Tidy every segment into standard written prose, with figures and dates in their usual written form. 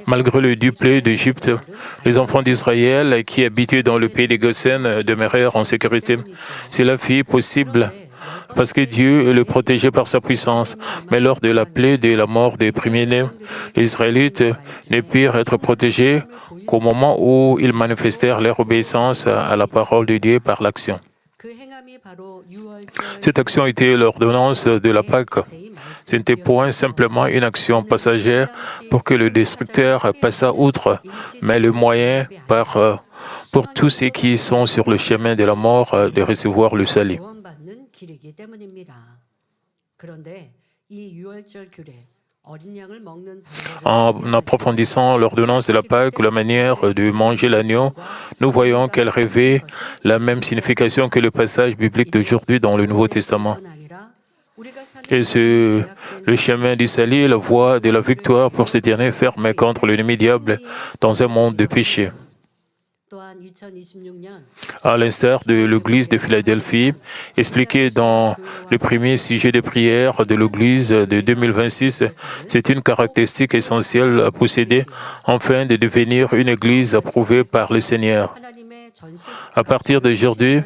Malgré le duplé d'Égypte, les enfants d'Israël qui habitaient dans le pays des Goshen demeurèrent en sécurité. Cela fut possible parce que Dieu le protégeait par sa puissance. Mais lors de la plaie de la mort des premiers-nés, les Israélites ne purent être protégés qu'au moment où ils manifestèrent leur obéissance à la parole de Dieu par l'action. Cette action était l'ordonnance de la Pâque. Ce n'était point simplement une action passagère pour que le destructeur passât outre, mais le moyen pour tous ceux qui sont sur le chemin de la mort de recevoir le salut. En approfondissant l'ordonnance de la Pâque, la manière de manger l'agneau, nous voyons qu'elle revêt la même signification que le passage biblique d'aujourd'hui dans le Nouveau Testament. Et le chemin du salut est la voie de la victoire pour s'éterner ferme contre l'ennemi diable dans un monde de péché. À l'instar de l'Église de Philadelphie, expliqué dans le premier sujet de prière de l'Église de 2026, c'est une caractéristique essentielle à posséder afin de devenir une Église approuvée par le Seigneur. À partir d'aujourd'hui,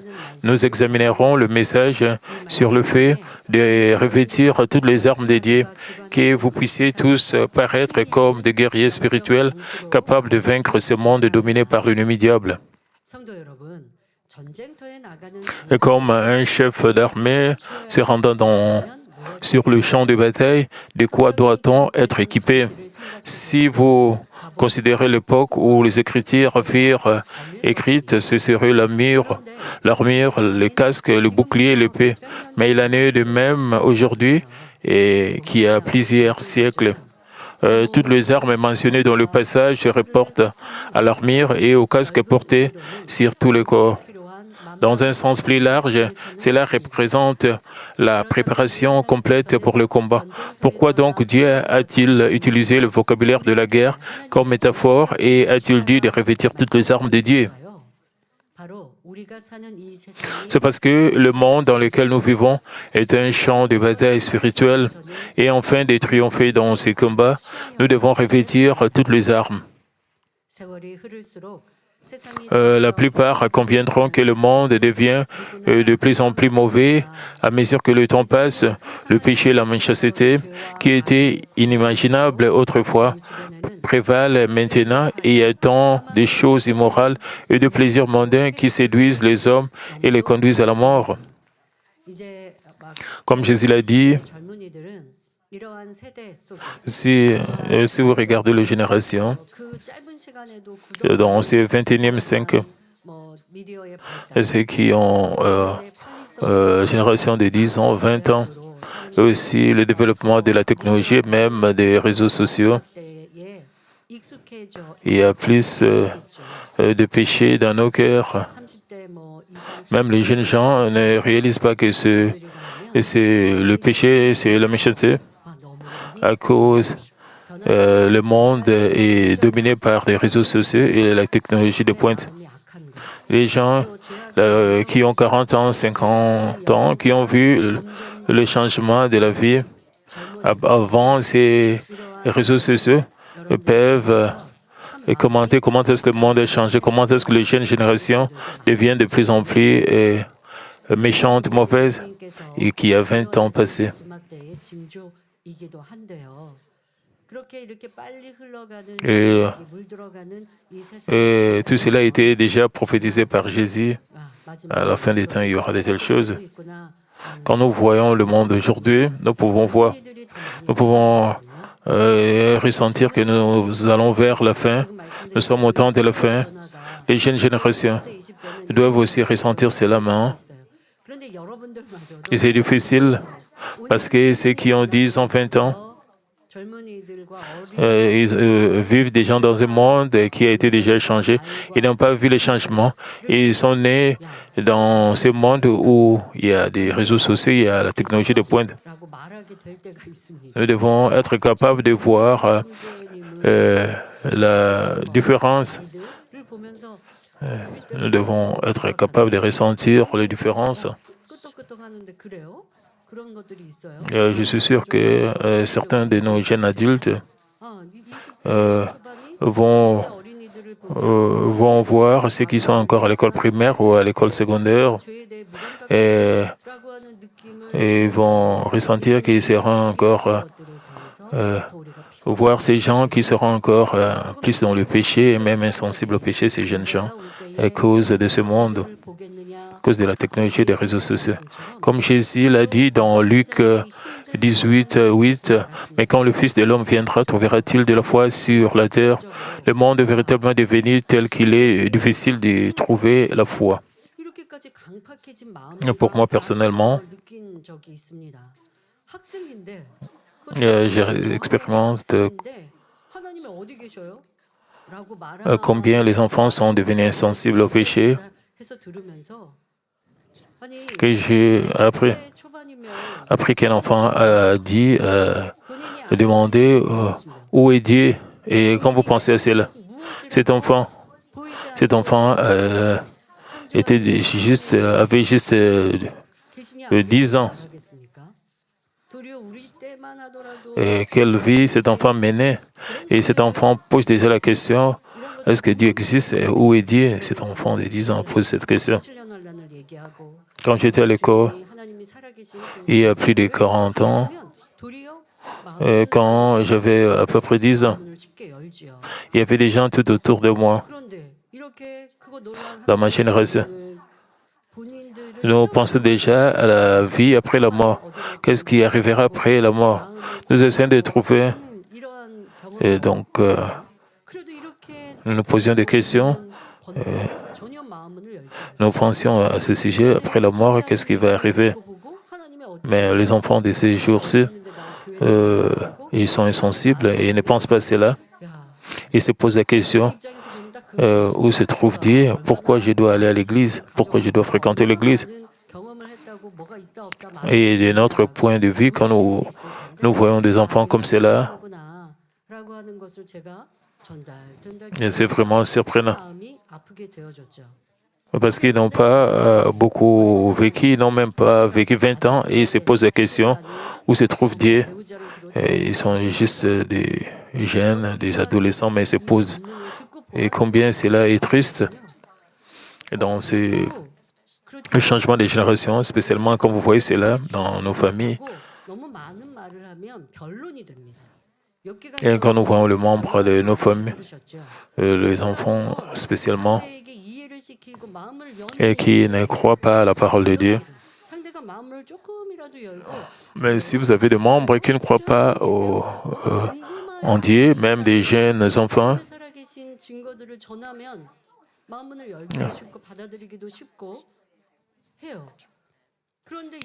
nous examinerons le message sur le fait de revêtir toutes les armes de Dieu, que vous puissiez tous paraître comme des guerriers spirituels capables de vaincre ce monde dominé par l'ennemi diable. Et comme un chef d'armée se rendant sur le champ de bataille, de quoi doit-on être équipé? Si vous considérez l'époque où les Écritures furent écrites, ce serait l'armure, le casque, le bouclier et l'épée. Mais il en est de même aujourd'hui et qui a plusieurs siècles. Toutes les armes mentionnées dans le passage se reportent à l'armure et au casque porté sur tout le corps. Dans un sens plus large, cela représente la préparation complète pour le combat. Pourquoi donc Dieu a-t-il utilisé le vocabulaire de la guerre comme métaphore et a-t-il dit de revêtir toutes les armes de Dieu? C'est parce que le monde dans lequel nous vivons est un champ de bataille spirituelle et afin de triompher dans ces combats, nous devons revêtir toutes les armes. La plupart conviendront que le monde devient de plus en plus mauvais à mesure que le temps passe. Le péché et la méchanceté, qui étaient inimaginables autrefois, prévalent maintenant et il y a tant de choses immorales et de plaisirs mondains qui séduisent les hommes et les conduisent à la mort. Comme Jésus l'a dit, si vous regardez les générations, dans ces 21e siècle, ceux qui ont génération de 10 ans, 20 ans, et aussi le développement de la technologie, même des réseaux sociaux, il y a plus de péché dans nos cœurs. Même les jeunes gens ne réalisent pas que c'est le péché, c'est la méchanceté, à cause le monde est dominé par les réseaux sociaux et la technologie de pointe. Les gens qui ont 40 ans, 50 ans, qui ont vu le changement de la vie avant ces réseaux sociaux, peuvent commenter comment est-ce que le monde a changé, comment est-ce que les jeunes générations deviennent de plus en plus méchantes, mauvaises, et qui a 20 ans passés. Et tout cela a été déjà prophétisé par Jésus. À la fin des temps, il y aura de telles choses. Quand nous voyons le monde aujourd'hui, nous pouvons ressentir que nous allons vers la fin. Nous sommes au temps de la fin. Les jeunes générations doivent aussi ressentir cela maintenant. Et c'est difficile parce que ceux qui ont 10 ans, 20 ans, ils vivent déjà dans un monde qui a été déjà changé. Ils n'ont pas vu les changements. Ils sont nés dans ce monde où il y a des réseaux sociaux, il y a la technologie de pointe. Nous devons être capables de voir la différence. Nous devons être capables de ressentir les différences. Je suis sûr que certains de nos jeunes adultes vont, vont voir ceux qui sont encore à l'école primaire ou à l'école secondaire et, et vont ressentir qu'ils seront encore voir ces gens qui seront encore plus dans le péché et même insensibles au péché, ces jeunes gens, à cause de ce monde, à cause de la technologie des réseaux sociaux. Comme Jésus l'a dit dans Luc 18, 8, « Mais quand le Fils de l'homme viendra, trouvera-t-il de la foi sur la terre? Le monde est véritablement devenu tel qu'il est difficile de trouver la foi. » Pour moi, personnellement, j'expérimente combien les enfants sont devenus insensibles au péché, que j'ai appris qu'un enfant a dit, demandé où est Dieu. Et quand vous pensez à cela, cet enfant avait juste 10 ans. Et quelle vie cet enfant menait? Et cet enfant pose déjà la question, est-ce que Dieu existe? Où est Dieu? Cet enfant de 10 ans pose cette question. Quand j'étais à l'école, il y a plus de 40 ans, quand j'avais à peu près 10 ans, il y avait des gens tout autour de moi, dans ma génération. Nous pensons déjà à la vie après la mort. Qu'est-ce qui arrivera après la mort? Nous essayons de trouver. Et donc, nous nous posions des questions. Nous pensions à ce sujet. Après la mort, qu'est-ce qui va arriver? Mais les enfants de ces jours-ci, ils sont insensibles et ils ne pensent pas à cela. Ils se posent la question. Où se trouve Dieu? Pourquoi je dois aller à l'église? Pourquoi je dois fréquenter l'église? Et de notre point de vue, quand nous voyons des enfants comme cela, c'est vraiment surprenant. Parce qu'ils n'ont pas beaucoup vécu, ils n'ont même pas vécu 20 ans et ils se posent la question, où se trouve Dieu? Et ils sont juste des jeunes, des adolescents, mais ils se posent. Et combien cela est triste dans ce changement de génération, spécialement quand vous voyez cela dans nos familles. Et quand nous voyons les membres de nos familles, les enfants spécialement, et qui ne croient pas à la parole de Dieu. Mais si vous avez des membres qui ne croient pas en Dieu, même des jeunes enfants,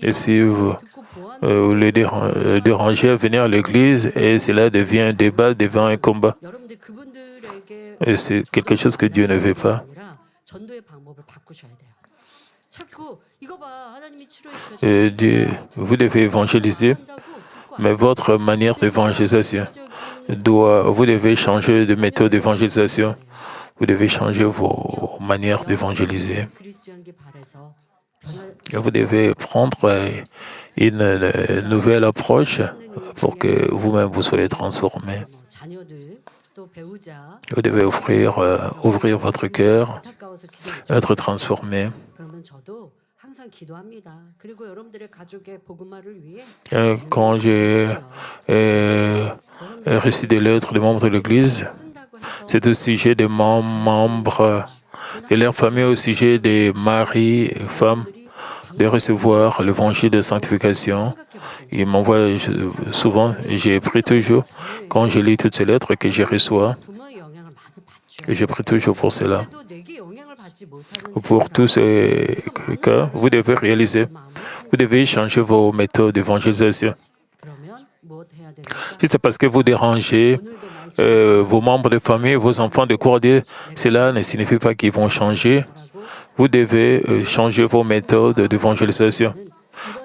et si vous les dérangez à venir à l'église, et cela devient un débat, devient un combat. Et c'est quelque chose que Dieu ne veut pas. Vous devez évangéliser, mais votre manière d'évangélisation vous devez changer de méthode d'évangélisation. Vous devez changer vos manières d'évangéliser. Vous devez prendre une nouvelle approche pour que vous-même vous soyez transformés. Vous devez ouvrir votre cœur, être transformé. Quand j'ai reçu des lettres des membres de l'Église, c'est au sujet des membres de leur famille, au sujet des maris et femmes, de recevoir l'évangile de sanctification. Ils m'envoient souvent, j'ai pris toujours, quand je lis toutes ces lettres que je reçois, et je prie toujours pour cela. Pour tous ces cas, vous devez réaliser, vous devez changer vos méthodes d'évangélisation. Si c'est parce que vous dérangez vos membres de famille, vos enfants de croire Dieu, cela ne signifie pas qu'ils vont changer. Vous devez changer vos méthodes d'évangélisation.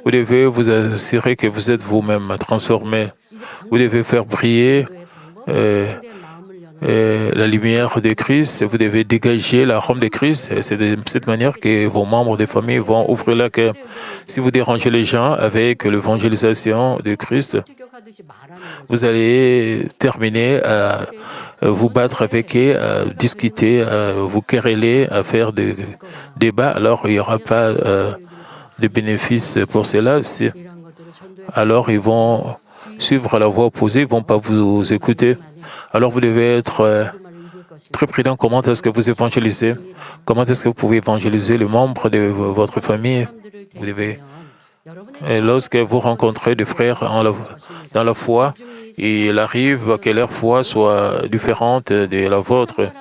Vous devez vous assurer que vous êtes vous-même transformé. Vous devez faire briller la lumière de Christ. Vous devez dégager l'arôme de Christ. C'est de cette manière que vos membres de famille vont ouvrir leur cœur. Si vous dérangez les gens avec l'évangélisation de Christ, vous allez terminer à vous battre avec eux, à discuter, à vous quereller, à faire des débats, alors il n'y aura pas de bénéfice pour cela. Alors ils vont suivre la voie opposée, ils ne vont pas vous écouter. Alors vous devez être très prudent. Comment est-ce que vous évangélisez? Comment est-ce que vous pouvez évangéliser les membres de votre famille? Vous devez, et lorsque vous rencontrez des frères dans la foi, il arrive que leur foi soit différente de la vôtre.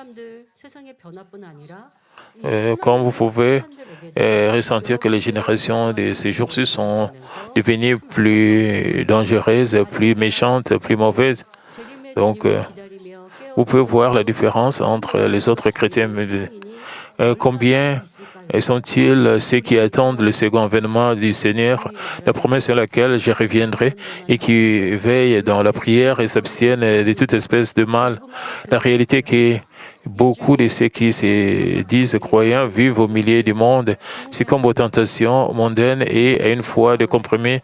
Comme vous pouvez ressentir que les générations de ces jours-ci sont devenues plus dangereuses, plus méchantes, plus mauvaises. Donc, vous pouvez voir la différence entre les autres chrétiens. Combien sont-ils ceux qui attendent le second avènement du Seigneur, la promesse à laquelle je reviendrai, et qui veillent dans la prière et s'abstiennent de toute espèce de mal? La réalité est que beaucoup de ceux qui se disent croyants vivent au milieu du monde, succombent aux tentations mondaines et à une foi de compromis.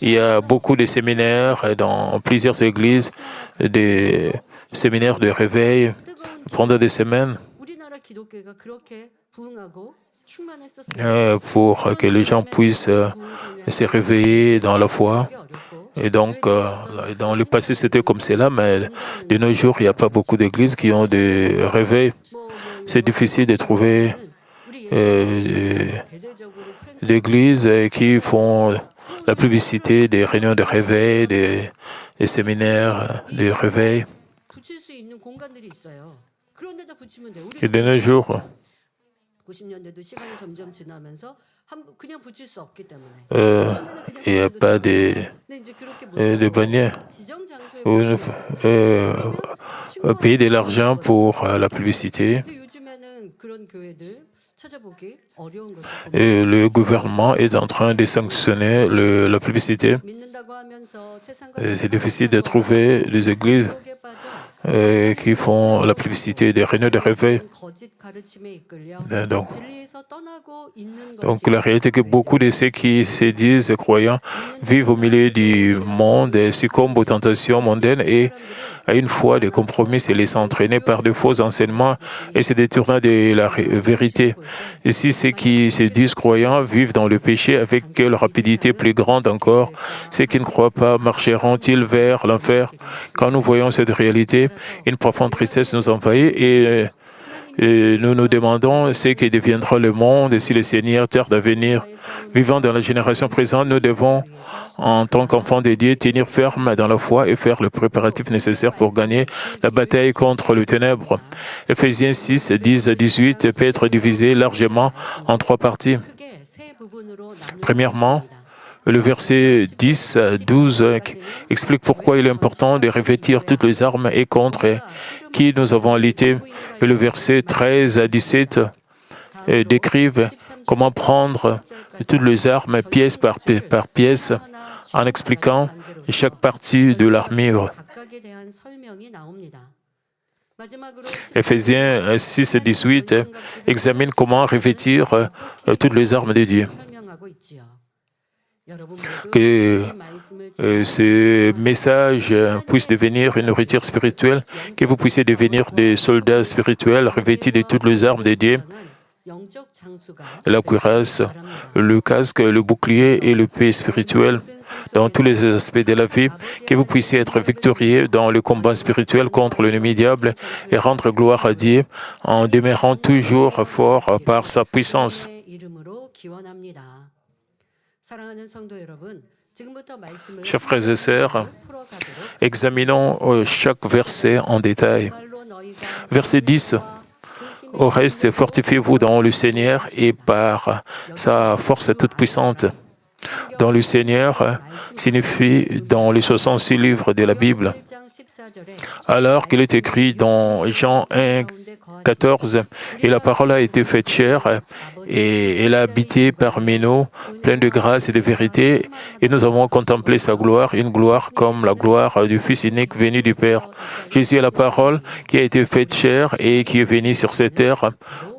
Il y a beaucoup de séminaires dans plusieurs églises, des séminaires de réveil pendant des semaines pour que les gens puissent se réveiller dans la foi. Et donc, dans le passé, c'était comme cela, mais de nos jours, il n'y a pas beaucoup d'églises qui ont des réveils. C'est difficile de trouver des églises qui font la publicité des réunions de réveil, des séminaires de réveil. Et de nos jours, il n'y a pas de bannière. Vous payez de l'argent pour la publicité. Et le gouvernement est en train de sanctionner la publicité. C'est difficile de trouver des églises qui font la publicité des réunions de réveil. Donc la réalité est que beaucoup de ceux qui se disent croyants vivent au milieu du monde et succombent aux tentations mondaines et à une foi de compromis se laissent entraîner par de faux enseignements et se détournant de la vérité. Et si ceux qui se disent croyants vivent dans le péché, avec quelle rapidité plus grande encore ceux qui ne croient pas marcheront-ils vers l'enfer? Quand nous voyons cette réalité, une profonde tristesse nous envahit et nous nous demandons ce que deviendra le monde si le Seigneur tarde à venir. Vivant dans la génération présente, nous devons, en tant qu'enfants de Dieu, tenir ferme dans la foi et faire le préparatif nécessaire pour gagner la bataille contre le ténèbre. Éphésiens 6, 10, 18 peut être divisé largement en 3 parties. Premièrement, le verset 10 à 12 explique pourquoi il est important de revêtir toutes les armes et contre qui nous avons lutté. Et le verset 13 à 17 décrivent comment prendre toutes les armes pièce par pièce en expliquant chaque partie de l'armure. Éphésiens 6 et 18 examine comment revêtir toutes les armes de Dieu. Que ce message puisse devenir une nourriture spirituelle, que vous puissiez devenir des soldats spirituels revêtis de toutes les armes de Dieu, la cuirasse, le casque, le bouclier et le paix spirituel dans tous les aspects de la vie, que vous puissiez être victorieux dans le combat spirituel contre l'ennemi diable et rendre gloire à Dieu en demeurant toujours fort par sa puissance. Chers frères et sœurs, examinons chaque verset en détail. Verset 10. Au reste, fortifiez-vous dans le Seigneur et par sa force toute puissante. Dans le Seigneur signifie dans les 66 livres de la Bible. Alors qu'il est écrit dans Jean 1, 14, et la parole a été faite chair, et elle a habité parmi nous, pleine de grâce et de vérité, et nous avons contemplé sa gloire, une gloire comme la gloire du Fils unique venu du Père. Jésus est la parole qui a été faite chair et qui est venue sur cette terre.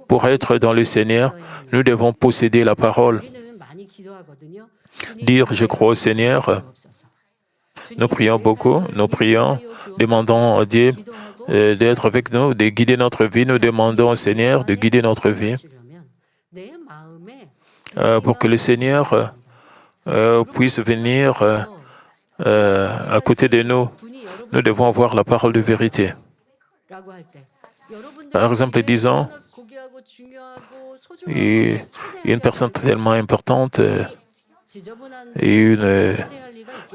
Pour être dans le Seigneur, nous devons posséder la parole. Dire « je crois au Seigneur », Nous prions beaucoup, nous prions, demandons à Dieu d'être avec nous, de guider notre vie. Nous demandons au Seigneur de guider notre vie pour que le Seigneur puisse venir à côté de nous. Nous devons avoir la parole de vérité. Par exemple, disons, une personne tellement importante et une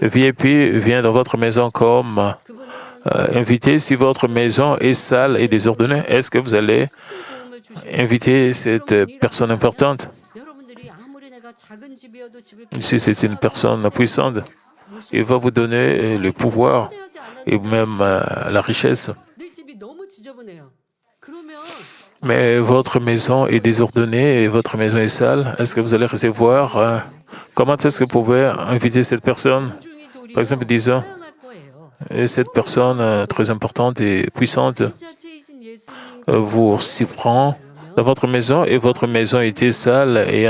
VIP vient dans votre maison comme invité. Si votre maison est sale et désordonnée, est-ce que vous allez inviter cette personne importante? Si c'est une personne puissante, il va vous donner le pouvoir et même la richesse. Mais votre maison est désordonnée et votre maison est sale. Est-ce que vous allez recevoir? Comment est-ce que vous pouvez inviter cette personne? Par exemple, disons, cette personne très importante et puissante vous s'y prend dans votre maison et votre maison était sale et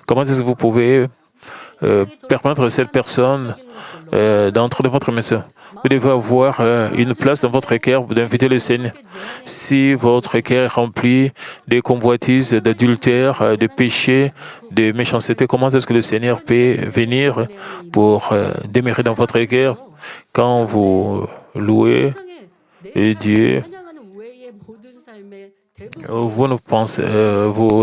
comment est-ce que vous pouvez permettre à cette personne d'entrer dans votre maison? Vous devez avoir une place dans votre cœur d'inviter le Seigneur. Si votre cœur est rempli de convoitises, d'adultère, de péchés, de méchanceté, comment est-ce que le Seigneur peut venir pour demeurer dans votre cœur? Quand vous louez Dieu, vous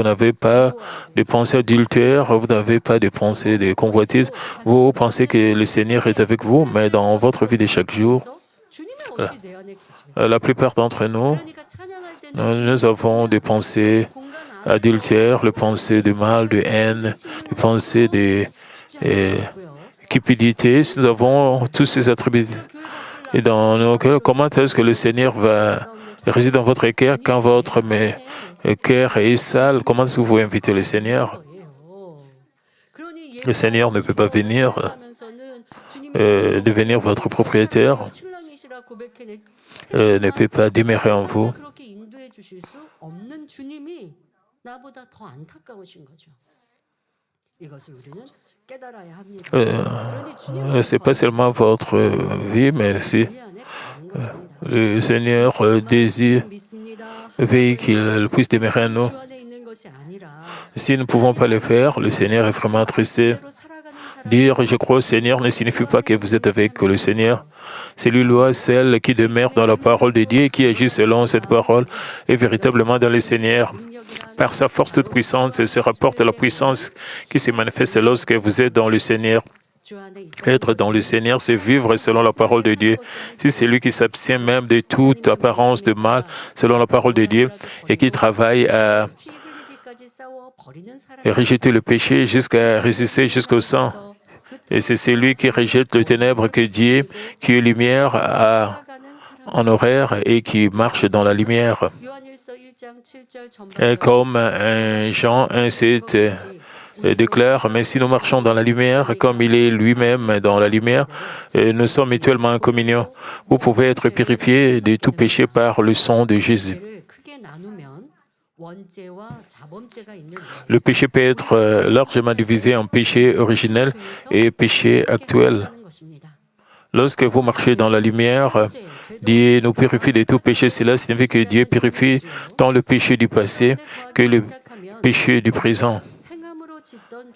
n'avez pas de pensée adultère, vous n'avez pas de pensée de convoitise. Vous pensez que le Seigneur est avec vous, mais dans votre vie de chaque jour, la plupart d'entre nous, nous avons des pensées adultères, les pensées de mal, de haine, les pensées de cupidité. Nous avons tous ces attributs. Et dans nos cœurs, comment est-ce que le Seigneur va résider dans votre cœur quand votre cœur est sale? Comment est-ce que vous invitez le Seigneur? Le Seigneur ne peut pas venir devenir votre propriétaire, ne peut pas demeurer en vous. C'est pas seulement votre vie, mais aussi le Seigneur désire, veille qu'il puisse demeurer en nous. Si nous ne pouvons pas le faire, le Seigneur est vraiment attristé. Dire « je crois au Seigneur » ne signifie pas que vous êtes avec le Seigneur. C'est lui, celle qui demeure dans la parole de Dieu et qui agit selon cette parole est véritablement dans le Seigneur. Par sa force toute puissante, se rapporte à la puissance qui se manifeste lorsque vous êtes dans le Seigneur. Être dans le Seigneur, c'est vivre selon la parole de Dieu. Si c'est lui qui s'abstient même de toute apparence de mal selon la parole de Dieu et qui travaille à rejeter le péché jusqu'à résister jusqu'au sang. Et c'est celui qui rejette le ténèbre que Dieu, qui est lumière, a en horaire et qui marche dans la lumière. Et comme Jean 1,7 déclare, mais si nous marchons dans la lumière, comme il est lui-même dans la lumière, nous sommes mutuellement en communion. Vous pouvez être purifiés de tout péché par le sang de Jésus. Le péché peut être largement divisé en péché originel et péché actuel. Lorsque vous marchez dans la lumière, Dieu nous purifie de tout péché. Cela signifie que Dieu purifie tant le péché du passé que le péché du présent.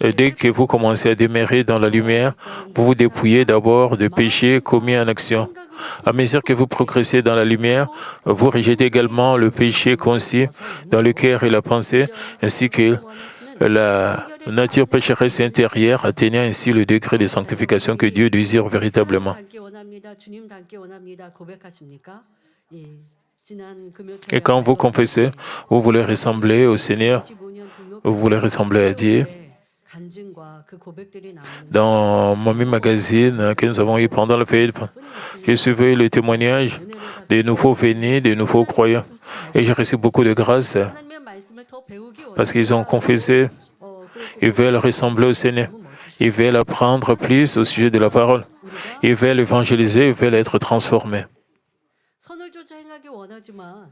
Et dès que vous commencez à demeurer dans la lumière, vous vous dépouillez d'abord de péchés commis en action. À mesure que vous progressez dans la lumière, vous rejetez également le péché concis dans le cœur et la pensée, ainsi que la nature pécheresse intérieure, atteignant ainsi le degré de sanctification que Dieu désire véritablement. Et quand vous confessez, vous voulez ressembler au Seigneur, vous voulez ressembler à Dieu. Dans Mommy Magazine que nous avons eu pendant le fête, j'ai suivi le témoignage des nouveaux venus, des nouveaux croyants. Et j'ai reçu beaucoup de grâce parce qu'ils ont confessé, ils veulent ressembler au Seigneur. Ils veulent apprendre plus au sujet de la parole. Ils veulent évangéliser, ils veulent être transformés.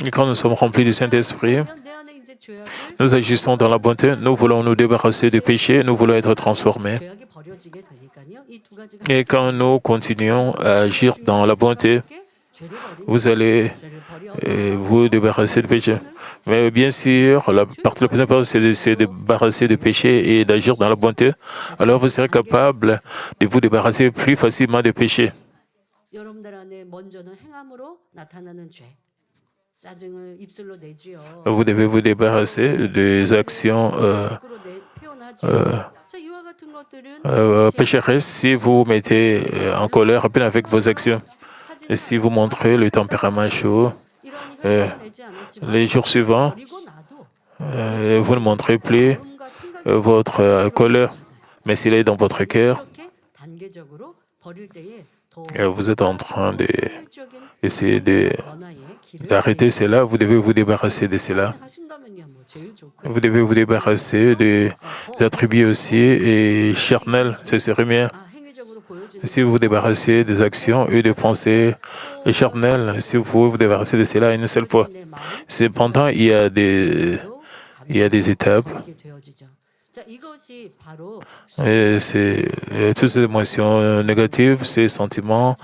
Et quand nous sommes remplis du Saint-Esprit, nous agissons dans la bonté, nous voulons nous débarrasser du péché, nous voulons être transformés. Et quand nous continuons à agir dans la bonté, vous allez vous débarrasser du péché. Mais bien sûr, la partie la plus importante, c'est de se débarrasser du péché et d'agir dans la bonté. Alors vous serez capable de vous débarrasser plus facilement du péché. Vous devez vous débarrasser des actions pécheresses si vous mettez en colère à peine avec vos actions. Et si vous montrez le tempérament chaud, les jours suivants, vous ne montrez plus votre colère. Mais s'il est dans votre cœur, vous êtes en train d'essayer d'arrêter cela, vous devez vous débarrasser de cela. Vous devez vous débarrasser des attributs aussi et charnels, c'est rien. Si vous vous débarrassez des actions et des pensées charnelles, si vous pouvez vous débarrasser de cela une seule fois. Cependant, il y a des étapes. Et toutes ces émotions négatives, ces sentiments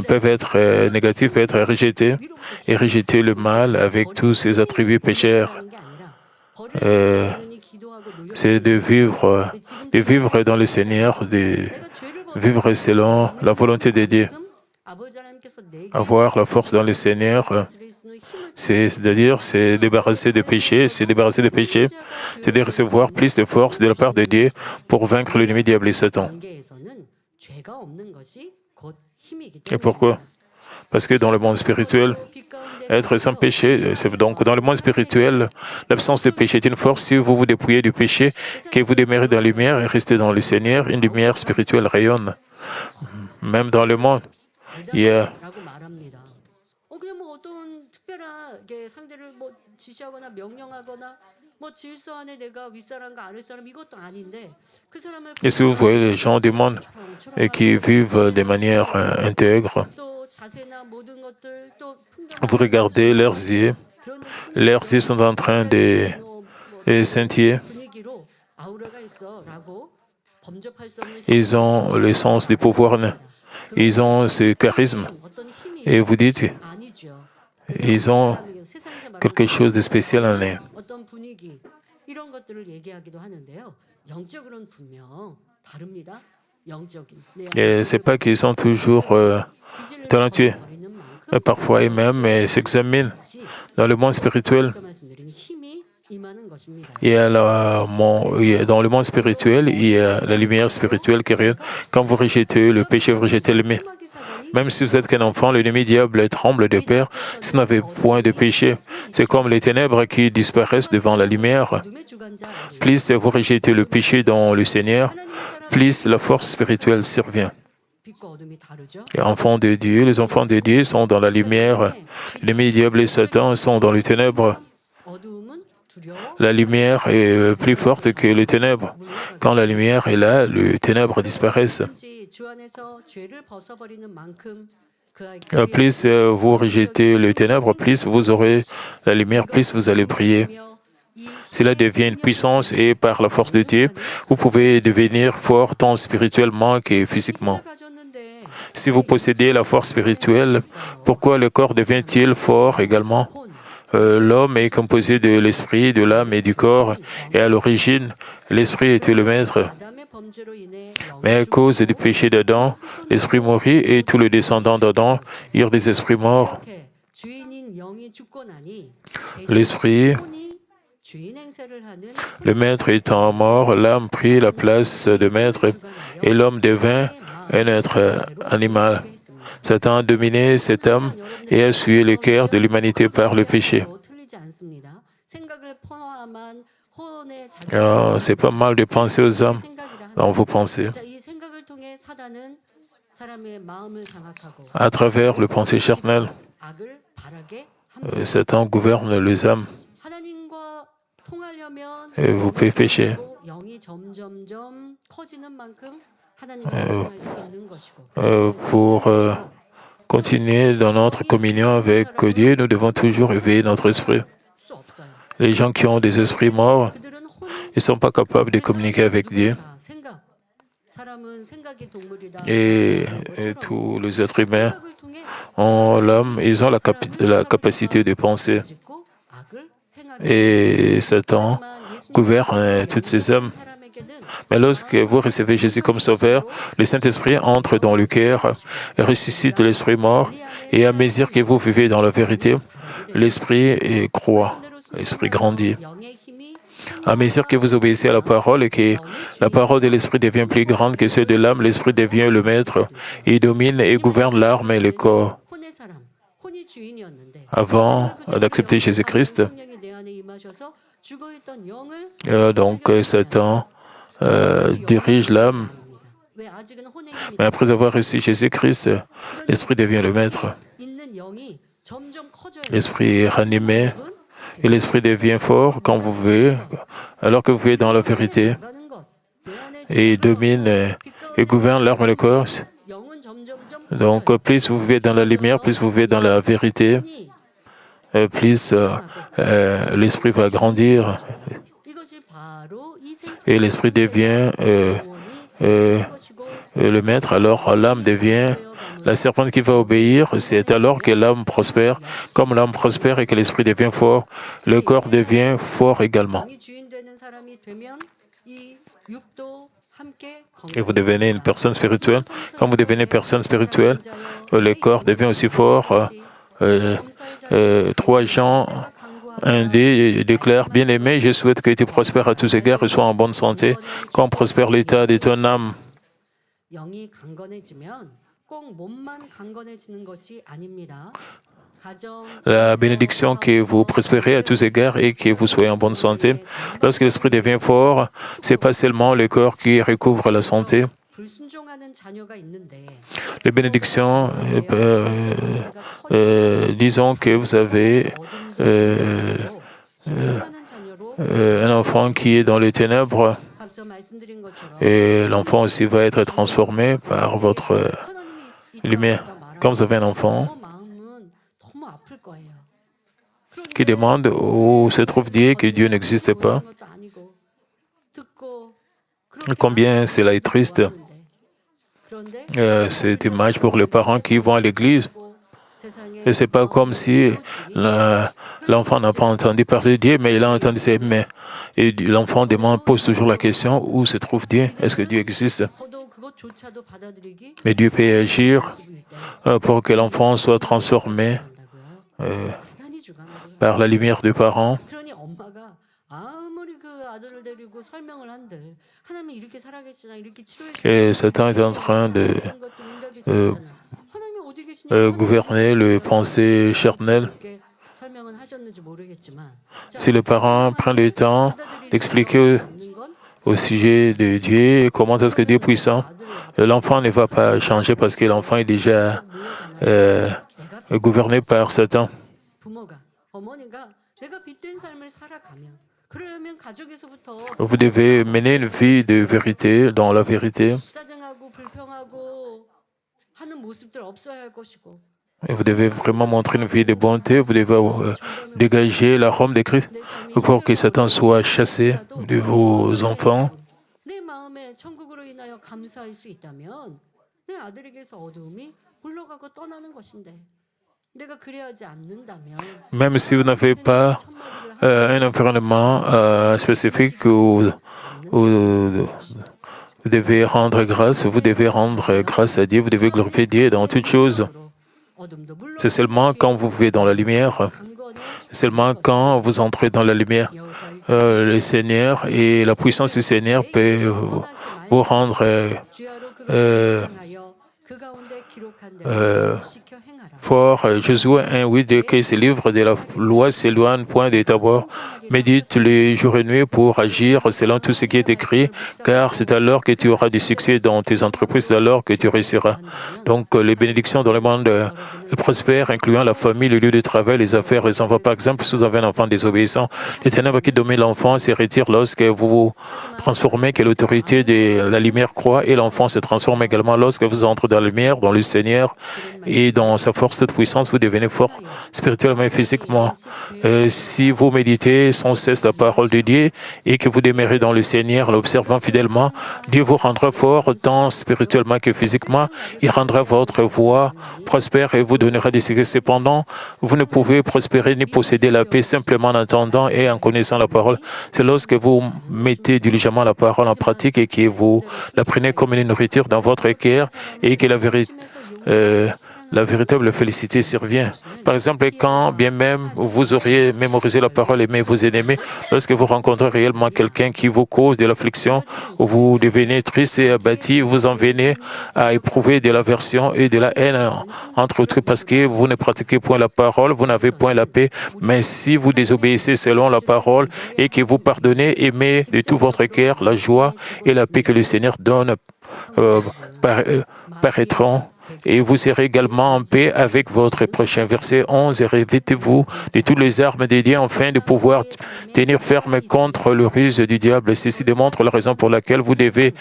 peuvent être négatifs, peuvent être rejetés. Et rejeter le mal avec tous ses attributs pécheurs. C'est de vivre dans le Seigneur, de vivre selon la volonté de Dieu. Avoir la force dans le Seigneur, c'est-à-dire se débarrasser des péchés, c'est de recevoir plus de force de la part de Dieu pour vaincre l'ennemi diable et Satan. Et pourquoi? Parce que dans le monde spirituel, être sans péché, c'est donc dans le monde spirituel, l'absence de péché est une force. Si vous vous dépouillez du péché, que vous demeurez dans la lumière et restez dans le Seigneur, une lumière spirituelle rayonne. Même dans le monde, il y a et si vous voyez les gens du monde et qui vivent de manière intègre, vous regardez leurs yeux sont en train de scintiller. Ils ont le sens du pouvoir, ils ont ce charisme. Et vous dites, ils ont quelque chose de spécial en eux. Et ce n'est pas qu'ils sont toujours talentueux. Parfois, ils-mêmes s'examinent. Dans le monde spirituel, dans le monde spirituel, il y a la lumière spirituelle qui rayonne. Quand vous rejetez le péché, vous rejetez l'ennemi. Même si vous êtes qu'un enfant, l'ennemi diable tremble de peur si vous n'avez point de péché. C'est comme les ténèbres qui disparaissent devant la lumière. Plus vous rejetez le péché dans le Seigneur, plus la force spirituelle survient. Les enfants de Dieu, les enfants de Dieu sont dans la lumière. L'ennemi diable et Satan sont dans les ténèbres. La lumière est plus forte que les ténèbres. Quand la lumière est là, les ténèbres disparaissent. Plus vous rejetez les ténèbres, plus vous aurez la lumière, plus vous allez briller. Cela devient une puissance et par la force de Dieu, vous pouvez devenir fort tant spirituellement que physiquement. Si vous possédez la force spirituelle, pourquoi le corps devient-il fort également? L'homme est composé de l'esprit, de l'âme et du corps, et à l'origine, l'esprit était le maître. Mais à cause du péché d'Adam, l'esprit mourut et tous les descendants d'Adam eurent des esprits morts. L'esprit, le maître étant mort, l'âme prit la place de maître et l'homme devint un être animal. Satan a dominé cette âme et a souillé le cœur de l'humanité par le péché. C'est pas mal de penser aux âmes dans vos pensées. À travers le pensée charnel, Satan gouverne les âmes. Et vous pouvez pécher. Pour continuer dans notre communion avec Dieu, nous devons toujours éveiller notre esprit. Les gens qui ont des esprits morts, ils ne sont pas capables de communiquer avec Dieu. Et tous les êtres humains ont l'âme, ils ont la capacité de penser. Et Satan gouverne toutes ces âmes. Mais lorsque vous recevez Jésus comme sauveur, le Saint-Esprit entre dans le cœur et ressuscite l'esprit mort. Et à mesure que vous vivez dans la vérité, l'esprit croît, l'esprit grandit. À mesure que vous obéissez à la parole et que la parole de l'esprit devient plus grande que celle de l'âme, l'esprit devient le maître. Il domine et gouverne l'âme et le corps. Avant d'accepter Jésus-Christ, donc Satan dirige l'âme. Mais après avoir reçu Jésus-Christ, l'esprit devient le maître. L'esprit est ranimé et l'esprit devient fort quand vous vivez, alors que vous vivez dans la vérité. Et il domine et gouverne l'âme et le corps. Donc, plus vous vivez dans la lumière, plus vous vivez dans la vérité, plus l'esprit va grandir. Et l'esprit devient le maître, alors l'âme devient la servante qui va obéir. C'est alors que l'âme prospère. Comme l'âme prospère et que l'esprit devient fort, le corps devient fort également. Et vous devenez une personne spirituelle. Quand vous devenez une personne spirituelle, le corps devient aussi fort. 3 Jean 1D déclare, bien-aimé, je souhaite que tu prospères à tous égards et sois en bonne santé, comme prospère l'état de ton âme. La bénédiction que vous prospérez à tous égards et que vous soyez en bonne santé. Lorsque l'esprit devient fort, ce n'est pas seulement le corps qui recouvre la santé. Les bénédictions, disons que vous avez un enfant qui est dans les ténèbres et l'enfant aussi va être transformé par votre lumière. Quand vous avez un enfant qui demande où se trouve Dieu, que Dieu n'existe pas, combien cela est triste. C'est une image pour les parents qui vont à l'église. Et ce n'est pas comme si l'enfant n'a pas entendu parler de Dieu, mais il a entendu ses mais. Et l'enfant pose toujours la question, où se trouve Dieu? Est-ce que Dieu existe? Mais Dieu peut agir pour que l'enfant soit transformé par la lumière des parents. Et Satan est en train de gouverner les pensées charnelles. Si le parent prend le temps d'expliquer au sujet de Dieu, comment est-ce que Dieu est puissant, l'enfant ne va pas changer parce que l'enfant est déjà gouverné par Satan. Vous devez mener une vie de vérité, dans la vérité. Vous devez vraiment montrer une vie de bonté. Vous devez dégager l'arôme de Christ pour que Satan soit chassé de vos enfants. Même si vous n'avez pas un environnement spécifique où vous devez rendre grâce, vous devez rendre grâce à Dieu, vous devez glorifier Dieu dans toutes choses. C'est seulement quand vous vivez dans la lumière, seulement quand vous entrez dans la lumière, le Seigneur et la puissance du Seigneur peut vous rendre fort. Josué 1:8 dit que ces livres de la loi s'éloignent point de ta bord. Médite les jours et nuits pour agir selon tout ce qui est écrit, car c'est alors que tu auras du succès dans tes entreprises, c'est alors que tu réussiras. Donc, les bénédictions dans le monde prospère, incluant la famille, le lieu de travail, les affaires, les enfants. Par exemple, si vous avez un enfant désobéissant, les ténèbres qui dominent l'enfant se retirent lorsque vous vous transformez, que l'autorité de la lumière croît, et l'enfant se transforme également lorsque vous entrez dans la lumière, dans le Seigneur et dans sa force de puissance, vous devenez fort spirituellement et physiquement. Si vous méditez sans cesse la parole de Dieu et que vous demeurez dans le Seigneur, l'observant fidèlement, Dieu vous rendra fort tant spirituellement que physiquement. Il rendra votre voie prospère et vous donnera des succès. Cependant, vous ne pouvez prospérer ni posséder la paix simplement en entendant et en connaissant la parole. C'est lorsque vous mettez diligemment la parole en pratique et que vous la prenez comme une nourriture dans votre cœur et que la véritable félicité survient. Par exemple, quand bien même vous auriez mémorisé la parole, aimé vos ennemis, lorsque vous rencontrez réellement quelqu'un qui vous cause de l'affliction, vous devenez triste et abattu, vous en venez à éprouver de l'aversion et de la haine, entre autres, parce que vous ne pratiquez point la parole, vous n'avez point la paix. Mais si vous désobéissez selon la parole et que vous pardonnez, aimez de tout votre cœur la joie et la paix que le Seigneur donne paraîtront. Et vous serez également en paix avec votre prochain. Verset 11. Et revêtez-vous de toutes les armes de Dieu afin de pouvoir tenir ferme contre le ruse du diable. Ceci démontre la raison pour laquelle vous devez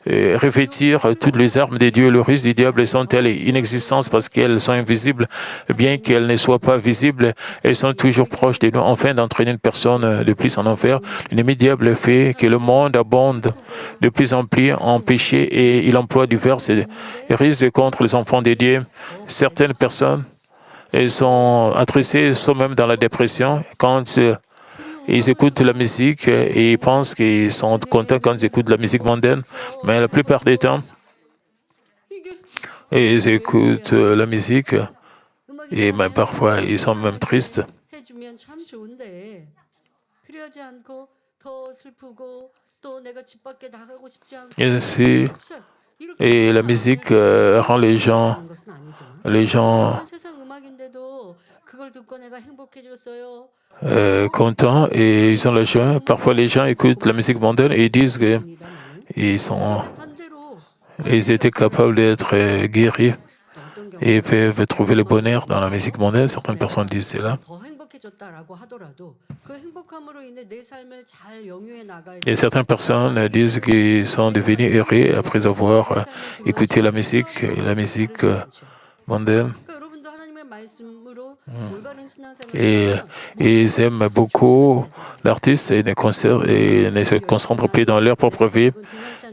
revêtir toutes les armes de Dieu. Le ruse du diable sont-elles inexistantes parce qu'elles sont invisibles, bien qu'elles ne soient pas visibles, elles sont toujours proches de nous, afin d'entraîner une personne de plus en enfer. L'ennemi diable fait que le monde abonde de plus en plus en péché et il emploie diverses ruses contre les enfants de Dieu. Certaines personnes elles sont attristés, sont même dans la dépression quand ils écoutent la musique et ils pensent qu'ils sont contents quand ils écoutent la musique mondaine. Mais la plupart des temps, ils écoutent la musique et même parfois ils sont même tristes. Et la musique rend les gens contents et ils ont la joie. Parfois, les gens écoutent la musique mondaine et ils disent qu'ils étaient capables d'être guéris et peuvent trouver le bonheur dans la musique mondaine. Certaines personnes disent cela. Et certaines personnes disent qu'ils sont devenus heureux après avoir écouté la musique mondaine. Et ils aiment beaucoup l'artiste et ne se concentrent plus dans leur propre vie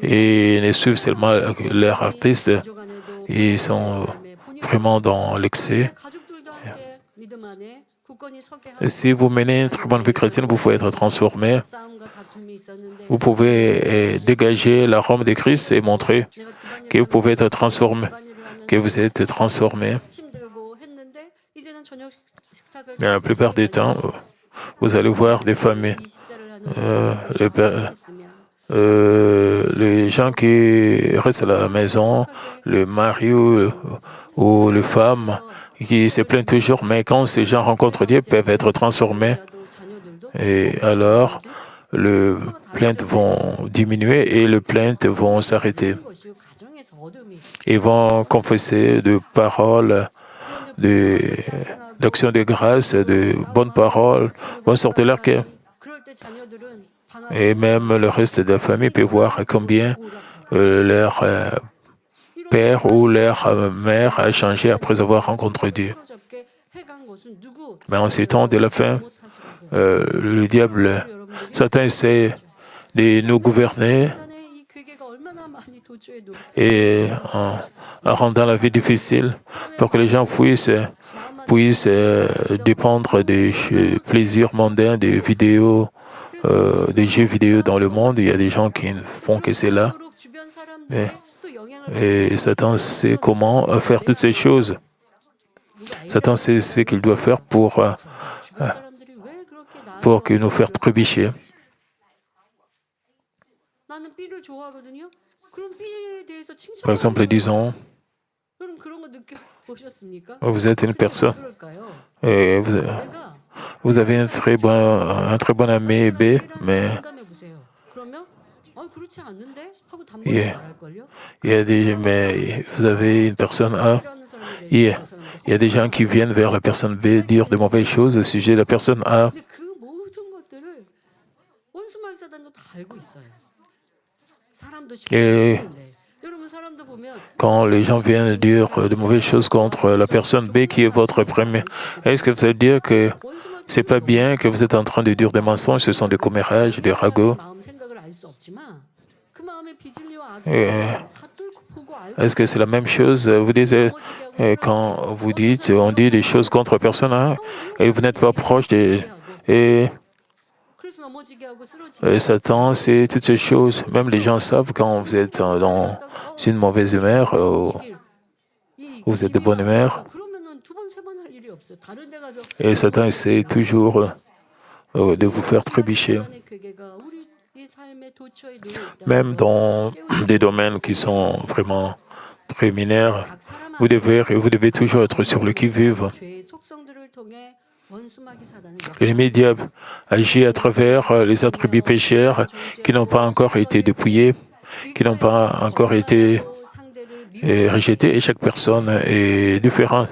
et ne suivent seulement leur artiste. Ils sont vraiment dans l'excès. Et si vous menez une très bonne vie chrétienne, vous pouvez être transformé. Vous pouvez dégager l'arôme de Christ et montrer que vous pouvez être transformé, que vous êtes transformé. Mais la plupart du temps, vous allez voir des familles, les gens qui restent à la maison, le mari ou les femmes qui se plaignent toujours, mais quand ces gens rencontrent Dieu, peuvent être transformés. Et alors, les plaintes vont diminuer et les plaintes vont s'arrêter. Ils vont confesser de paroles, d'actions de grâce, de bonnes paroles, vont sortir leur cœur. Et même le reste de la famille peut voir combien leur père ou leur mère a changé après avoir rencontré Dieu. Mais en ces temps de la fin, le diable, Satan essaie de nous gouverner et en rendant la vie difficile pour que les gens puissent dépendre des plaisirs mondains, des vidéos, des jeux vidéo dans le monde. Il y a des gens qui ne font que cela. Et Satan sait comment faire toutes ces choses. Satan sait ce qu'il doit faire pour nous faire trébucher. Par exemple, disons, Vous êtes une personne et vous avez un très bon ami B, mais mais vous avez une personne A. Il y a des gens qui viennent vers la personne B dire de mauvaises choses au sujet de la personne A. Et quand les gens viennent dire de mauvaises choses contre la personne B qui est votre premier, est-ce que vous allez dire que c'est pas bien, que vous êtes en train de dire des mensonges, ce sont des commérages, des ragots? Est-ce que c'est la même chose? Vous disiez, quand vous dites, on dit des choses contre personne A, et vous n'êtes pas proche et Satan, c'est toutes ces choses. Même les gens savent quand vous êtes dans une mauvaise humeur ou vous êtes de bonne humeur. Et Satan essaie toujours de vous faire trébucher. Même dans des domaines qui sont vraiment très mineurs, vous devez toujours être sur le qui-vive. L'ennemi diable agit à travers les attributs pécheurs qui n'ont pas encore été dépouillés, qui n'ont pas encore été rejetés, et chaque personne est différente.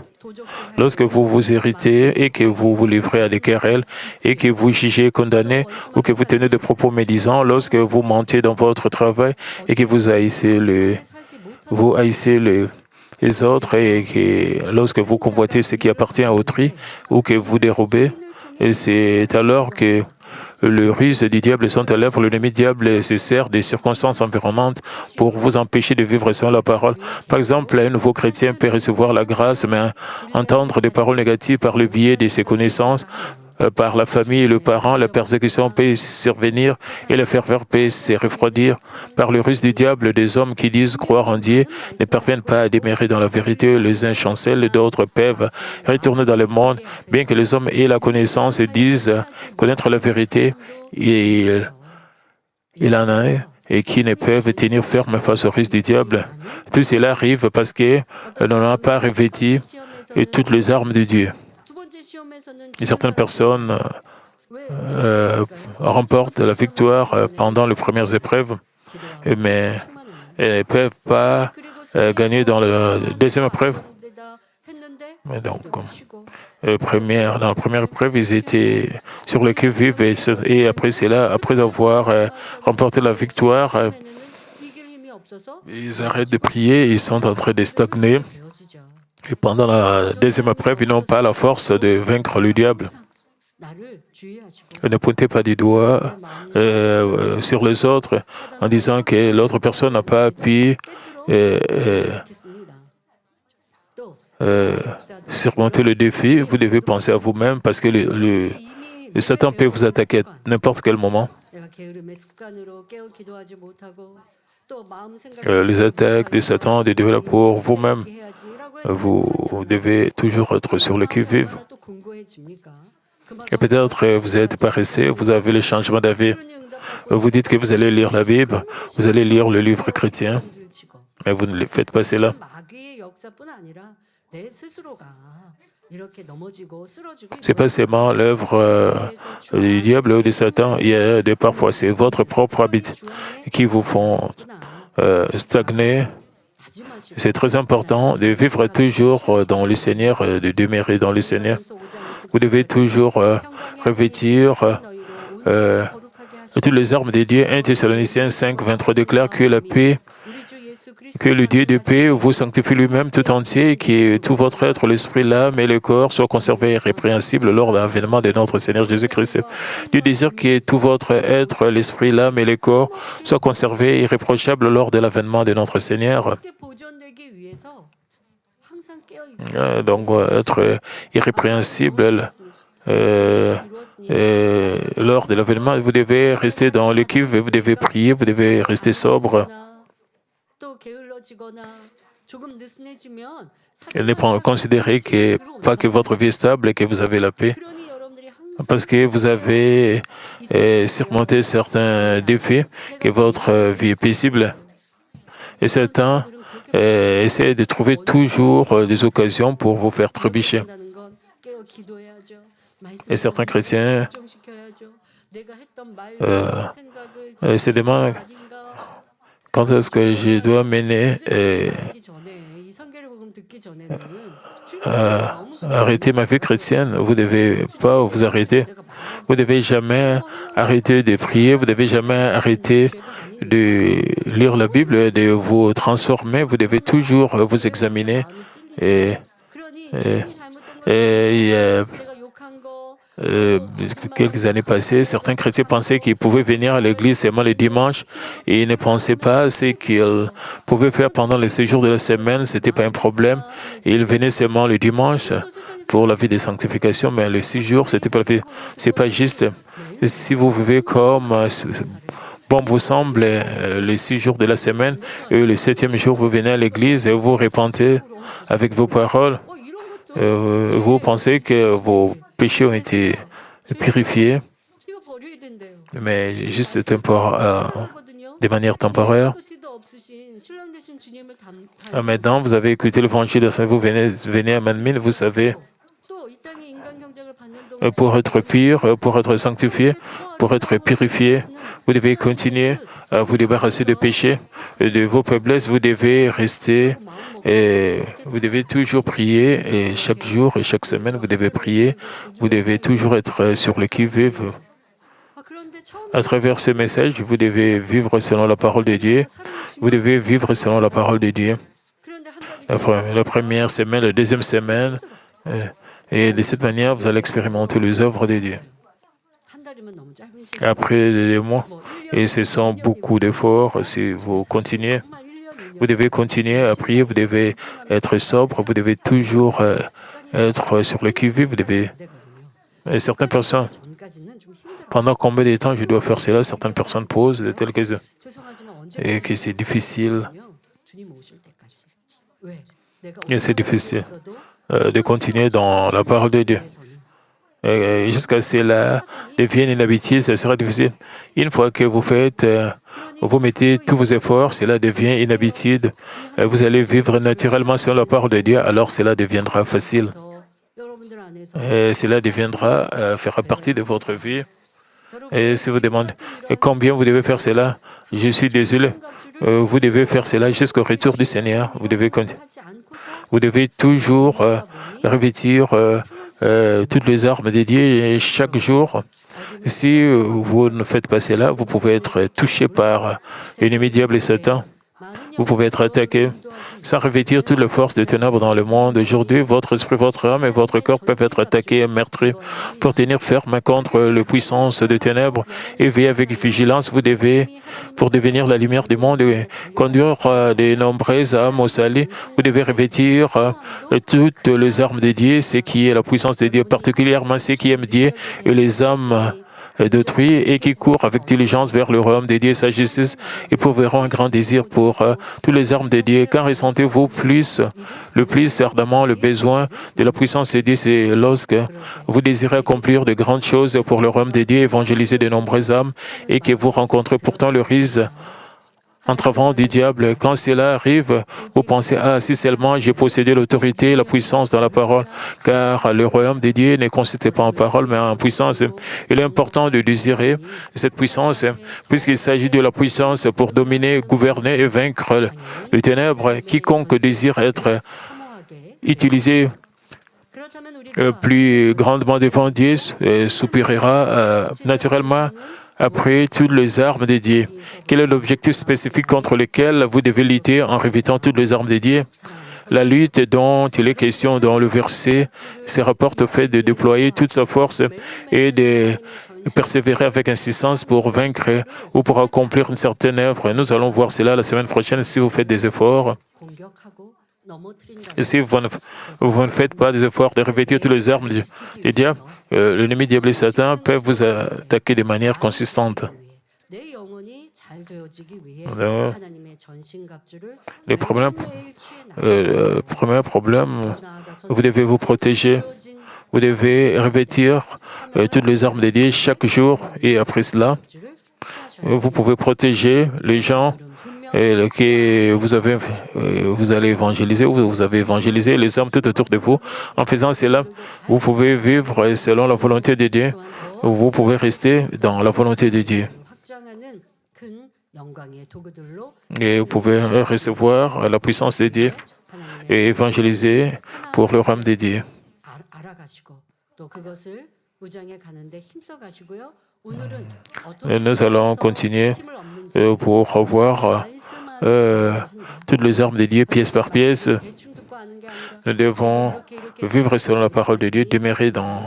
Lorsque vous vous irritez et que vous vous livrez à des querelles et que vous jugez, condamnez ou que vous tenez des propos médisants, lorsque vous mentez dans votre travail et que vous haïssez les autres et que lorsque vous convoitez ce qui appartient à autrui ou que vous dérobez, et c'est alors que le ruse du diable sont à l'œuvre. L'ennemi diable se sert des circonstances environnantes pour vous empêcher de vivre selon la parole. Par exemple, un nouveau chrétien peut recevoir la grâce, mais entendre des paroles négatives par le biais de ses connaissances, par la famille et le parent, la persécution peut survenir et la ferveur peut se refroidir. Par le ruse du diable, des hommes qui disent croire en Dieu ne parviennent pas à demeurer dans la vérité. Les uns chancellent, d'autres peuvent retourner dans le monde. Bien que les hommes aient la connaissance et disent connaître la vérité, il en a un et qui ne peuvent tenir ferme face au ruse du diable. Tout cela arrive parce qu'ils n'en ont pas revêtu toutes les armes de Dieu. Et certaines personnes remportent la victoire pendant les premières épreuves, mais elles ne peuvent pas gagner dans la deuxième épreuve. Mais donc, dans la première épreuve, ils étaient sur le qui-vive et après cela, après avoir remporté la victoire, ils arrêtent de prier, ils sont en train de stagner. Et pendant la deuxième épreuve, ils n'ont pas la force de vaincre le diable. Ne pointez pas du doigt sur les autres en disant que l'autre personne n'a pas pu surmonter le défi. Vous devez penser à vous-même parce que le Satan peut vous attaquer à n'importe quel moment. Les attaques de Satan de Dieu pour vous-même. Vous devez toujours être sur le qui-vive. Et peut-être vous êtes paresseux, vous avez le changement d'avis. Vous dites que vous allez lire la Bible, vous allez lire le livre chrétien, mais vous ne le faites pas cela. Ce n'est pas seulement l'œuvre du diable ou de Satan, il y a parfois c'est votre propre habit qui vous font stagner. C'est très important de vivre toujours dans le Seigneur, de demeurer dans le Seigneur. Vous devez toujours revêtir toutes les armes de Dieu. 1 Thessaloniciens 5, 23 déclare que la paix, que le Dieu de paix vous sanctifie lui-même tout entier, et que tout votre être, l'esprit, l'âme et le corps soient conservés irrépréhensibles lors de l'avènement de notre Seigneur Jésus-Christ. Dieu désire que tout votre être, l'esprit, l'âme et le corps soient conservés irréprochables lors de l'avènement de notre Seigneur. Donc, être irrépréhensible lors de l'avènement, vous devez rester dans l'équipe, vous devez prier, vous devez rester sobre. Elle n'est pas considérée que pas que votre vie est stable et que vous avez la paix, parce que vous avez surmonté certains défis, que votre vie est paisible. Et Satan essayez de trouver toujours des occasions pour vous faire trébucher. Et certains chrétiens se demandent quand est-ce que je dois mener arrêter ma vie chrétienne. Vous ne devez pas vous arrêter. Vous ne devez jamais arrêter de prier. Vous ne devez jamais arrêter de lire la Bible, de vous transformer. Vous devez toujours vous examiner. Quelques années passées, certains chrétiens pensaient qu'ils pouvaient venir à l'église seulement le dimanche et ils ne pensaient pas ce qu'ils pouvaient faire pendant les séjours de la semaine. Ce n'était pas un problème. Et ils venaient seulement le dimanche pour la vie de sanctification, mais les 6 jours, c'était pas la vie. C'est pas juste. Si vous vivez comme bon vous semble les 6 jours de la semaine et le 7e jour, vous venez à l'église et vous repentez avec vos paroles, vous pensez que vos péchés ont été purifiés, mais juste de manière temporaire. Maintenant, vous avez écouté l'évangile, vous venez à Manmin, vous savez, pour être pur, pour être sanctifié, pour être purifié, vous devez continuer à vous débarrasser de péchés et de vos faiblesses. Vous devez rester et vous devez toujours prier et chaque jour et chaque semaine, vous devez prier. Vous devez toujours être sur le qui-vive. À travers ce message, vous devez vivre selon la parole de Dieu. Vous devez vivre selon la parole de Dieu. La première semaine, la deuxième semaine, et de cette manière, vous allez expérimenter les œuvres de Dieu. Après les mois, et ce sont beaucoup d'efforts, si vous continuez, vous devez continuer à prier, vous devez être sobre, vous devez toujours être sur le qui-vive, vous devez... Et certaines personnes, pendant combien de temps je dois faire cela, certaines personnes posent de telles questions, et que c'est difficile. Et c'est difficile de continuer dans la parole de Dieu. Jusqu'à ce que cela devienne une habitude, ce sera difficile. Une fois que vous mettez tous vos efforts, cela devient une habitude. Vous allez vivre naturellement selon la parole de Dieu, alors cela deviendra facile. Et cela fera partie de votre vie. Et si vous demandez combien vous devez faire cela, je suis désolé. Vous devez faire cela jusqu'au retour du Seigneur. Vous devez toujours revêtir toutes les armes de Dieu et chaque jour. Si vous ne faites pas cela, vous pouvez être touché par l'ennemi diable et Satan. Vous pouvez être attaqué. Sans revêtir toutes les forces de ténèbres dans le monde, aujourd'hui, votre esprit, votre âme et votre corps peuvent être attaqués et meurtris. Pour tenir ferme contre les puissances de ténèbres et veiller avec vigilance, vous devez, pour devenir la lumière du monde et conduire de nombreuses âmes au salut, vous devez revêtir toutes les armes de Dieu, ce qui est la puissance de Dieu, particulièrement ceux qui aiment Dieu et les âmes d'autrui et qui courent avec diligence vers le royaume de Dieu et sa justice, éprouveront un grand désir pour toutes les armes de Dieu. Quand ressentez-vous le plus ardemment le besoin de la puissance de Dieu, c'est lorsque vous désirez accomplir de grandes choses pour le royaume de Dieu, évangéliser de nombreuses âmes et que vous rencontrez pourtant le risque entravant du diable. Quand cela arrive, vous pensez, si seulement j'ai possédé l'autorité et la puissance dans la parole, car le royaume de Dieu ne consiste pas en parole, mais en puissance. Il est important de désirer cette puissance, puisqu'il s'agit de la puissance pour dominer, gouverner et vaincre les ténèbres. Quiconque désire être utilisé plus grandement devant Dieu soupirera naturellement après toutes les armes de Dieu. Quel est l'objectif spécifique contre lequel vous devez lutter en revêtant toutes les armes de Dieu? La lutte dont il est question dans le verset se rapporte au fait de déployer toute sa force et de persévérer avec insistance pour vaincre ou pour accomplir une certaine œuvre. Nous allons voir cela la semaine prochaine si vous faites des efforts. Et si vous ne faites pas des efforts de revêtir toutes les armes du diable, l'ennemi diable et Satan peuvent vous attaquer de manière consistante. Le premier problème, vous devez vous protéger. Vous devez revêtir toutes les armes de Dieu chaque jour et après cela, vous pouvez protéger les gens que vous allez évangéliser, vous avez évangélisé les âmes tout autour de vous. En faisant cela, vous pouvez vivre selon la volonté de Dieu. Vous pouvez rester dans la volonté de Dieu. Et vous pouvez recevoir la puissance de Dieu et évangéliser pour le royaume de Dieu. Et nous allons continuer pour revoir toutes les armes de Dieu pièce par pièce. Nous devons vivre selon la parole de Dieu, demeurer dans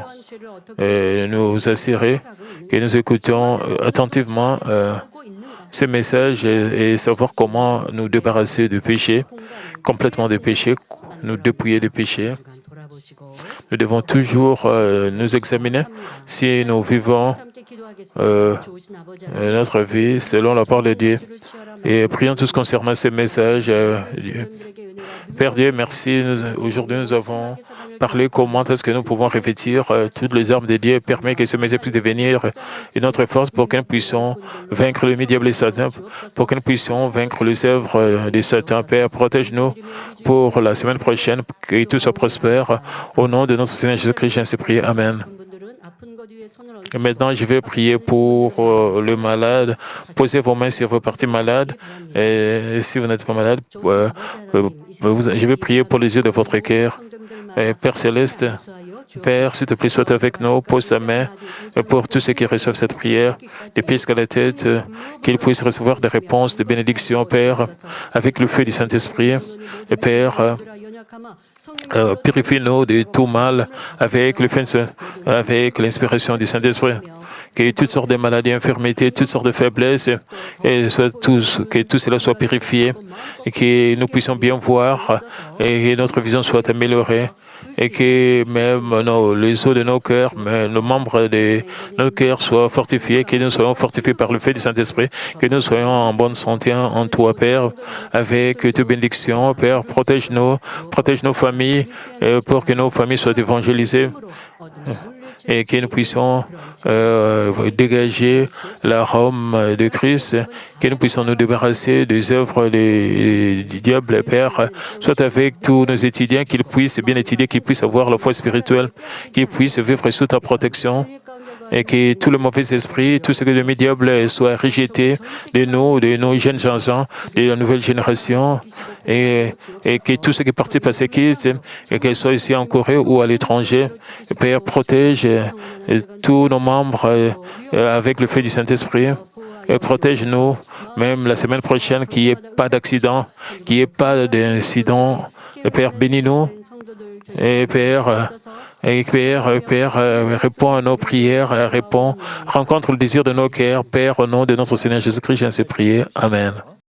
nous assurer que nous écoutons attentivement ce message et savoir comment nous débarrasser du péché, complètement du péché, nous dépouiller du péché. Nous devons toujours nous examiner si nous vivons notre vie selon la parole de Dieu. Et prions tous concernant ce message. Père Dieu, merci. Aujourd'hui, nous avons parlé comment est-ce que nous pouvons revêtir toutes les armes de Dieu et permettre que ce message puisse devenir une autre force pour que nous puissions vaincre le diable et Satan, pour que nous puissions vaincre les œuvres de Satan. Père, protège-nous pour la semaine prochaine, que tout soit prospère. Au nom de notre Seigneur Jésus-Christ, j'ai ainsi prié. Amen. Et maintenant, je vais prier pour le malade. Posez vos mains sur vos parties malades. Et si vous n'êtes pas malade, je vais prier pour les yeux de votre cœur. Père Céleste, Père, s'il te plaît, sois avec nous. Pose ta main pour tous ceux qui reçoivent cette prière, des pieds jusqu'à la tête, qu'ils puissent recevoir des réponses, des bénédictions, Père, avec le feu du Saint-Esprit. Et Père, purifie-nous de tout mal avec le feu, avec l'inspiration du Saint-Esprit. Que toutes sortes de maladies, infirmités, toutes sortes de faiblesses, et que tout cela soit purifié, et que nous puissions bien voir, et que notre vision soit améliorée, et que même les os de nos cœurs, nos membres de nos cœurs soient fortifiés, que nous soyons fortifiés par le fait du Saint-Esprit, que nous soyons en bonne santé en toi, Père, avec tes bénédictions. Père, protège nos familles, pour que nos familles soient évangélisées, et que nous puissions dégager l'arôme de Christ, que nous puissions nous débarrasser des œuvres du diable, Père. Soit avec tous nos étudiants, qu'ils puissent bien étudier, qu'ils puissent avoir la foi spirituelle, qu'ils puissent vivre sous ta protection, et que tout le mauvais esprit, tout ce que le diable soit rejeté de nos jeunes gens, de la nouvelle génération, et que tout ce qui participe à ces quittes, et qu'elles soient ici en Corée ou à l'étranger, Père, protège tous nos membres avec le feu du Saint-Esprit. Et protège-nous, même la semaine prochaine, qu'il n'y ait pas d'accident, qu'il n'y ait pas d'incident. Père, bénis-nous. Et Père, réponds à nos prières, rencontre le désir de nos cœurs. Père, au nom de notre Seigneur Jésus-Christ, j'ai ainsi prié. Amen.